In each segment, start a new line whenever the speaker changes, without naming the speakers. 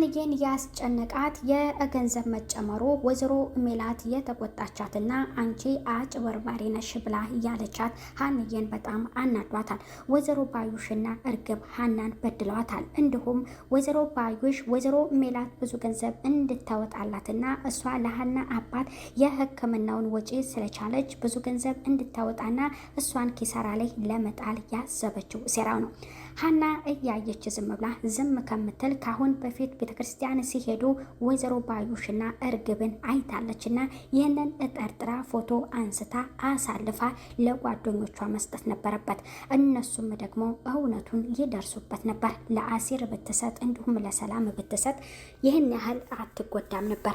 ሀንዬን ያስጨነቃት የገንዘብ መጨመሩ ወይዘሮ ሜላት የተቆጣቻትና አንቺ አጭበርባሪ ነሽ ብላ ያለቻት ሀንዬን በጣም አናዷታል። ወይዘሮ ባዩሽና እርግብ ሀናን በድለዋታል። እንዲሁም ወይዘሮ ባዩሽ ወይዘሮ ሜላት ብዙ ገንዘብ እንድታወጣላትና እሷ ለሀና አባት የሕክምናውን ወጪ ስለቻለች ብዙ ገንዘብ እንድታወጣና እሷን ኪሳራ ላይ ለመጣል ያሰበችው ሴራው ነው። ሀና እያየች ዝም ብላ ዝም ከምትል ካሁን በፊት ቤተክርስቲያን ሲሄዱ ወይዘሮ ባዩሽና እርግብን አይታለችና ይህንን ጠርጥራ ፎቶ አንስታ አሳልፋ ለጓደኞቿ መስጠት ነበረበት። እነሱም ደግሞ እውነቱን ይደርሱበት ነበር። ለአሲር ብትሰጥ እንዲሁም ለሰላም ብትሰጥ ይህን ያህል አትጎዳም ነበር።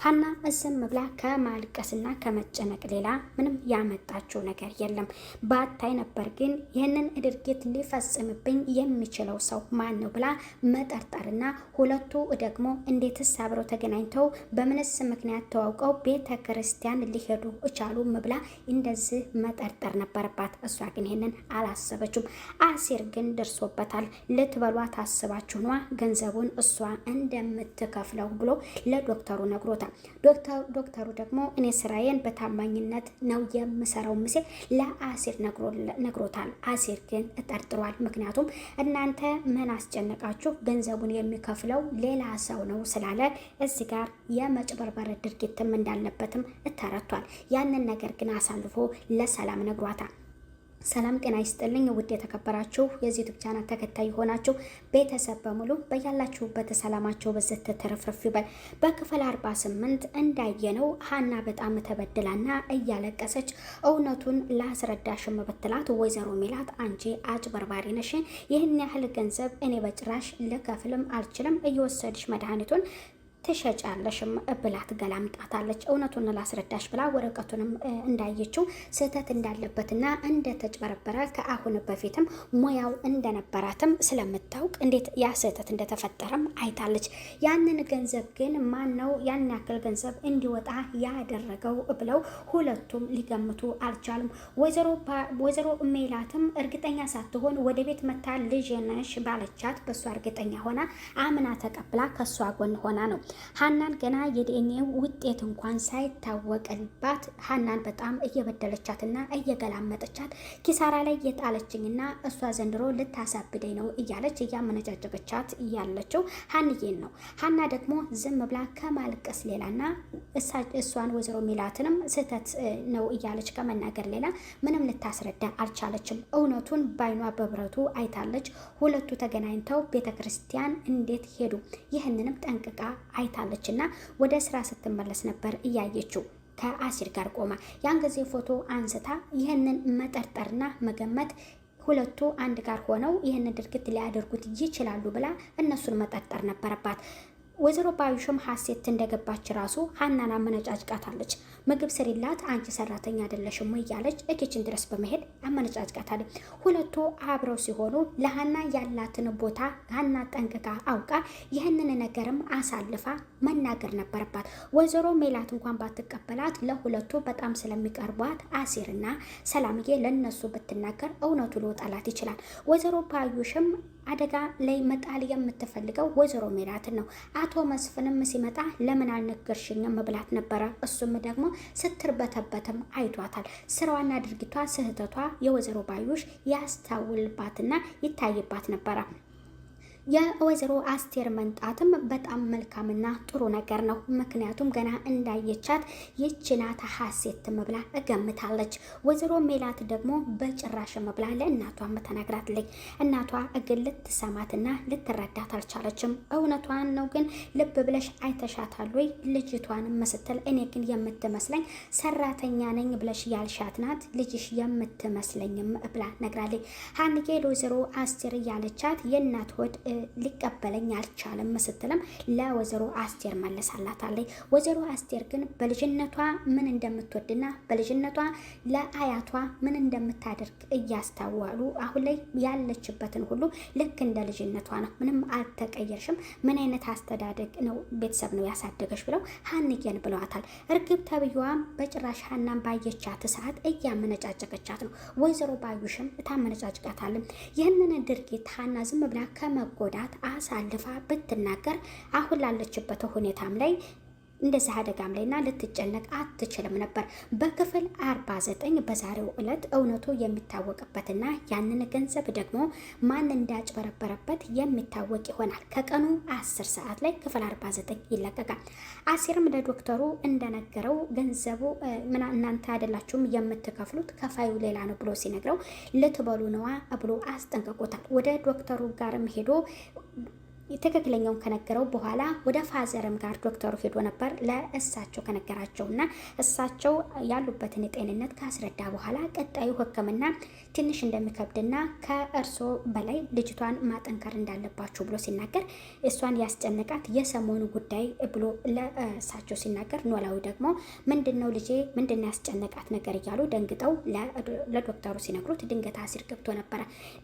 ሀና ዝም ብላ ከማልቀስና ከመጨነቅ ሌላ ምንም ያመጣችው ነገር የለም። ባታይ ነበር ግን ይህንን ድርጊት ሊፈጽም የሚችለው ሰው ማን ነው ብላ መጠርጠርና ሁለቱ ደግሞ እንዴትስ አብረው ተገናኝተው በምንስ ምክንያት ተዋውቀው ቤተ ክርስቲያን ሊሄዱ እቻሉም ብላ እንደዚህ መጠርጠር ነበረባት። እሷ ግን ይሄንን አላሰበችም። አሲር ግን ደርሶበታል። ልትበሏት አስባችሁ ነዋ ገንዘቡን እሷ እንደምትከፍለው ብሎ ለዶክተሩ ነግሮታል። ዶክተሩ ደግሞ እኔ ስራዬን በታማኝነት ነው የምሰራው ሲል ለአሲር ነግሮታል። አሲር ግን ጠርጥሯል። ምክንያቱም እናንተ ምን አስጨነቃችሁ ገንዘቡን የሚከፍለው ሌላ ሰው ነው ስላለ እዚህ ጋር የመጭበርበር ድርጊትም እንዳለበትም ተረቷል። ያንን ነገር ግን አሳልፎ ለሰላም ነግሯታል። ሰላም ጤና ይስጥልኝ ውድ የተከበራችሁ የዚህ ዩቲዩብ ቻናል ተከታይ ሆናችሁ ቤተሰብ በሙሉ በያላችሁበት ሰላማችሁ በዘት ተረፍረፍ ይበል። በክፍል 48 እንዳየነው ሀና በጣም ተበድላና እያለቀሰች እውነቱን ላስረዳሽም ብትላት ወይዘሮ ሜላት አንቺ አጭበርባሪ ነሽ፣ ይህን ያህል ገንዘብ እኔ በጭራሽ ልከፍልም አልችልም፣ እየወሰድሽ መድኃኒቱን ትሸጫለሽም ብላት ገላምጣታለች። እውነቱን ላስረዳሽ ብላ ወረቀቱንም እንዳየችው ስህተት እንዳለበትና እንደተጭበረበረ ከአሁን በፊትም ሙያው እንደነበራትም ስለምታውቅ እንዴት ያ ስህተት እንደተፈጠረም አይታለች። ያንን ገንዘብ ግን ማን ነው ያን ያክል ገንዘብ እንዲወጣ ያደረገው ብለው ሁለቱም ሊገምቱ አልቻሉም። ወይዘሮ ሜላትም እርግጠኛ ሳትሆን ወደ ቤት መታ ልጅ ነሽ ባለቻት በሷ እርግጠኛ ሆና አምና ተቀብላ ከሷ ጎን ሆና ነው። ሀናን ገና የዲኤንኤ ውጤት እንኳን ሳይታወቅባት ሀናን በጣም እየበደለቻትና እየገላመጠቻት ኪሳራ ላይ የጣለችኝና እሷ ዘንድሮ ልታሳብደኝ ነው እያለች እያመነጫጨቀቻት ያለችው ሀንዬን ነው። ሀና ደግሞ ዝም ብላ ከማልቀስ ሌላና እሷን ወይዘሮ ሜላትንም ስህተት ነው እያለች ከመናገር ሌላ ምንም ልታስረዳ አልቻለችም። እውነቱን ባይኗ በብረቱ አይታለች። ሁለቱ ተገናኝተው ቤተክርስቲያን እንዴት ሄዱ ይህንንም ጠንቅቃ አይታለችና ወደ ስራ ስትመለስ ነበር እያየችው ከአሲር ጋር ቆማ። ያን ጊዜ ፎቶ አንስታ ይህንን መጠርጠርና መገመት ሁለቱ አንድ ጋር ሆነው ይህንን ድርጊት ሊያደርጉት ይችላሉ ብላ እነሱን መጠርጠር ነበረባት። ወይዘሮ ባዩሽም ሀሴት እንደገባች ራሱ ሀናን አመነጫጭቃታለች። ምግብ ስሪላት አንቺ ሰራተኛ አይደለሽም ወይ እያለች ኪችን ድረስ በመሄድ አመነጫጭቃታለች። ሁለቱ አብረው ሲሆኑ ለሀና ያላትን ቦታ ሀና ጠንቅቃ አውቃ ይህንን ነገርም አሳልፋ መናገር ነበረባት። ወይዘሮ ሜላት እንኳን ባትቀበላት ለሁለቱ በጣም ስለሚቀርቧት አሲርና ሰላምዬ ለነሱ ብትናገር እውነቱ ሊወጣላት ይችላል። ወይዘሮ ባዩሽም አደጋ ላይ መጣል የምትፈልገው ወይዘሮ ሜላትን ነው። አቶ መስፍንም ሲመጣ ለምን አልነገርሽኝም ብላት ነበረ። እሱም ደግሞ ስትርበተበትም አይቷታል። ስራዋና ድርጊቷ ስህተቷ የወይዘሮ ባዩሽ ያስታውልባትና ይታይባት ነበረ። የወይዘሮ አስቴር መንጣትም በጣም መልካምና ጥሩ ነገር ነው። ምክንያቱም ገና እንዳየቻት ይችናት ሀሴት መብላ እገምታለች። ወይዘሮ ሜላት ደግሞ በጭራሽ መብላ ለእናቷም ተናግራትለኝ። እናቷ ግን ልትሰማትና ልትረዳት አልቻለችም። እውነቷን ነው ግን ልብ ብለሽ አይተሻታል ወይ ልጅቷን ስትል እኔ ግን የምትመስለኝ ሰራተኛ ነኝ ብለሽ ያልሻት ናት ልጅሽ የምትመስለኝም ብላ ነግራለኝ። ሀንጌ ለወይዘሮ አስቴር እያለቻት የእናት ሆድ ሊቀበለኝ አልቻለም ስትልም ለወይዘሮ አስቴር መለሳላታለች። ወይዘሮ አስቴር ግን በልጅነቷ ምን እንደምትወድና በልጅነቷ ለአያቷ ምን እንደምታደርግ እያስታወሉ አሁን ላይ ያለችበትን ሁሉ ልክ እንደ ልጅነቷ ነው፣ ምንም አልተቀየርሽም፣ ምን አይነት አስተዳደግ ነው ቤተሰብ ነው ያሳደገሽ ብለው ሀንዬን ብለዋታል። እርግብ ተብዬዋም በጭራሽ ሀናን ባየቻት ሰዓት እያመነጫጨቀቻት ነው። ወይዘሮ ባዩሽም ታመነጫጭቃታል። ይህንን ድርጊት ሀና ዝም ብላ ከመጓ ለመጎዳት አሳልፋ ብትናገር አሁን ላለችበት ሁኔታም ላይ እንደዚህ አደጋም ላይና ልትጨነቅ አትችልም ነበር። በክፍል 49 በዛሬው ዕለት እውነቱ የሚታወቅበትና ያንን ገንዘብ ደግሞ ማን እንዳጭበረበረበት የሚታወቅ ይሆናል። ከቀኑ 10 ሰዓት ላይ ክፍል 49 ይለቀቃል። አሲርም ለዶክተሩ እንደነገረው ገንዘቡ እናንተ አይደላችሁም የምትከፍሉት ከፋዩ ሌላ ነው ብሎ ሲነግረው ልትበሉ ነዋ ብሎ አስጠንቅቆታል። ወደ ዶክተሩ ጋርም ሄዶ ትክክለኛውን ከነገረው በኋላ ወደ ፋዘርም ጋር ዶክተሩ ሄዶ ነበር። ለእሳቸው ከነገራቸውና እሳቸው ያሉበትን ጤንነት ካስረዳ በኋላ ቀጣዩ ሕክምና ትንሽ እንደሚከብድና ከእርሶ በላይ ልጅቷን ማጠንከር እንዳለባችሁ ብሎ ሲናገር እሷን ያስጨነቃት የሰሞኑ ጉዳይ ብሎ ለእሳቸው ሲናገር ኖላዊ ደግሞ ምንድነው ልጄ ምንድነው ያስጨነቃት ነገር እያሉ ደንግጠው ለዶክተሩ ሲነግሩት ድንገት አሲር ገብቶ ነበረ።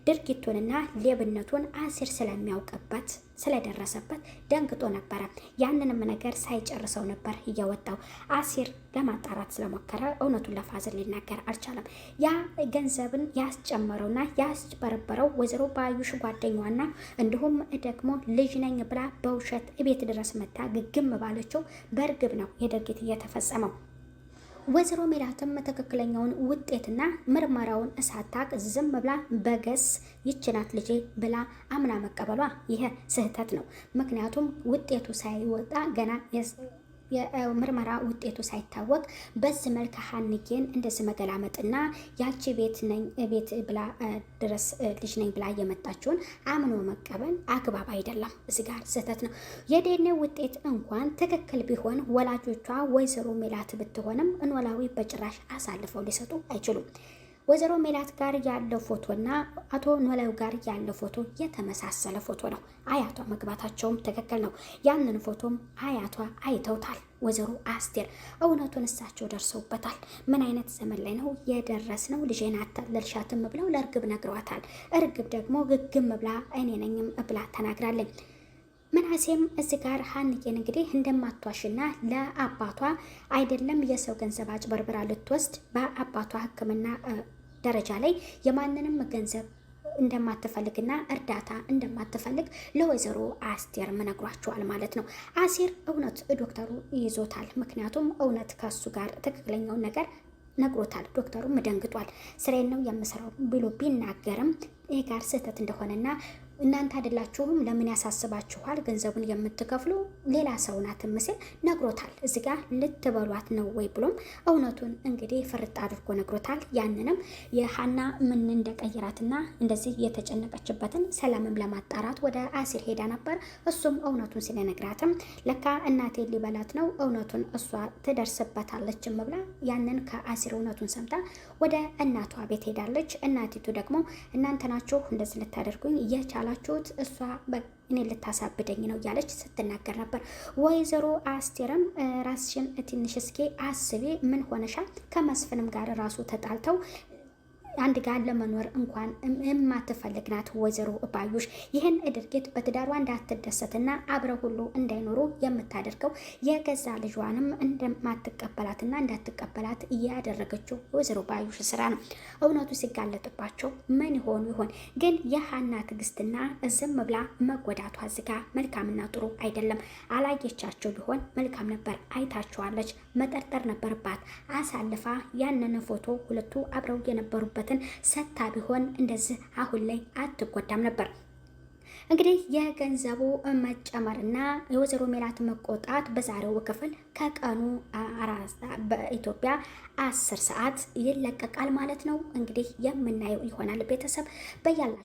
ድርጊቱንና ሌብነቱን አሲር ስለሚያውቅበት ስለደረሰበት ደንግጦ ነበረ። ያንንም ነገር ሳይጨርሰው ነበር እየወጣው። አሲር ለማጣራት ስለሞከረ እውነቱን ለፋዘር ሊናገር አልቻለም። ያ ገንዘብን ያስጨመረውና ያስበረበረው ወይዘሮ ባዩሽ ጓደኛዋና እንዲሁም ደግሞ ልጅ ነኝ ብላ በውሸት ቤት ድረስ መታ ግግም ባለችው በእርግብ ነው የድርጊት እየተፈጸመው። ወይዘሮ ሜላትም ትክክለኛውን ውጤትና ምርመራውን ሳታቅ ዝም ብላ በገስ ይችናት ልጄ ብላ አምና መቀበሏ ይሄ ስህተት ነው። ምክንያቱም ውጤቱ ሳይወጣ ገና የምርመራ ውጤቱ ሳይታወቅ በዚህ መልክ ሀንዬን እንደዚህ መገላመጥና ያቺ ቤት ብላ ድረስ ልጅ ነኝ ብላ የመጣችውን አምኖ መቀበል አግባብ አይደለም። እዚህ ጋር ስህተት ነው። የዲኤንኤ ውጤት እንኳን ትክክል ቢሆን ወላጆቿ ወይዘሮ ሜላት ብትሆንም ኖላዊ በጭራሽ አሳልፈው ሊሰጡ አይችሉም። ወይዘሮ ሜላት ጋር ያለው ፎቶና አቶ ኖላዊ ጋር ያለው ፎቶ የተመሳሰለ ፎቶ ነው። አያቷ መግባታቸውም ትክክል ነው። ያንን ፎቶም አያቷ አይተውታል። ወይዘሮ አስቴር እውነቱን እሳቸው ደርሰውበታል። ምን አይነት ዘመን ላይ ነው የደረስነው? ልጄን አታለልሻትም ብለው ለእርግብ ነግሯታል። እርግብ ደግሞ ግግም ብላ እኔ ነኝም ብላ ተናግራለኝ። ምናሴም እዚህ ጋር ሀንዬን እንግዲህ እንደማትዋሽና ለአባቷ አይደለም የሰው ገንዘብ አጭበርብራ ልትወስድ በአባቷ ሕክምና ደረጃ ላይ የማንንም ገንዘብ እንደማትፈልግና እርዳታ እንደማትፈልግ ለወይዘሮ አስቴር ነግሯቸዋል ማለት ነው። አሲር እውነት ዶክተሩ ይዞታል። ምክንያቱም እውነት ከሱ ጋር ትክክለኛውን ነገር ነግሮታል። ዶክተሩም ደንግጧል። ስራዬን ነው የምሰራው ብሎ ቢናገርም ይህ ጋር ስህተት እንደሆነና እናንተ አይደላችሁም ለምን ያሳስባችኋል ገንዘቡን የምትከፍሉ ሌላ ሰው ናት ምስል ነግሮታል። እዚህ ጋር ልትበሏት ነው ወይ ብሎም እውነቱን እንግዲህ ፍርጥ አድርጎ ነግሮታል። ያንንም የሀና ምን እንደቀየራትና እንደዚህ የተጨነቀችበትን ሰላምም ለማጣራት ወደ አሲር ሄዳ ነበር። እሱም እውነቱን ሲነግራትም ለካ እናቴ ሊበላት ነው እውነቱን እሷ ትደርስበታለችም ብላ ያንን ከአሲር እውነቱን ሰምታ ወደ እናቷ ቤት ሄዳለች። እናቲቱ ደግሞ እናንተ ናችሁ እንደዚህ ልታደርጉኝ የቻላችሁት እሷ እኔ ልታሳብደኝ ነው እያለች ስትናገር ነበር። ወይዘሮ አስቴርም ራስሽን ትንሽ እስኪ አስቢ፣ ምን ሆነሻል? ከመስፍንም ጋር ራሱ ተጣልተው አንድ ጋር ለመኖር እንኳን የማትፈልግ ናት ወይዘሮ ባዩሽ። ይህን ድርጊት በትዳሯ እንዳትደሰትና አብረው ሁሉ እንዳይኖሩ የምታደርገው የገዛ ልጇንም እንደማትቀበላትና እንዳትቀበላት እያደረገችው ወይዘሮ ባዩሽ ስራ ነው። እውነቱ ሲጋለጥባቸው ምን ይሆኑ ይሆን? ግን የሀና ትዕግስትና ዝም ብላ መጎዳቷ ዝጋ መልካምና ጥሩ አይደለም። አላየቻቸው ቢሆን መልካም ነበር። አይታቸዋለች፣ መጠርጠር ነበርባት። አሳልፋ ያንን ፎቶ ሁለቱ አብረው የነበሩበት ሰታ ቢሆን እንደዚህ አሁን ላይ አትጎዳም ነበር። እንግዲህ የገንዘቡ መጨመርና የወይዘሮ ሜላት መቆጣት በዛሬው ክፍል ከቀኑ በኢትዮጵያ 10 ሰዓት ይለቀቃል ማለት ነው። እንግዲህ የምናየው ይሆናል። ቤተሰብ በያላችሁ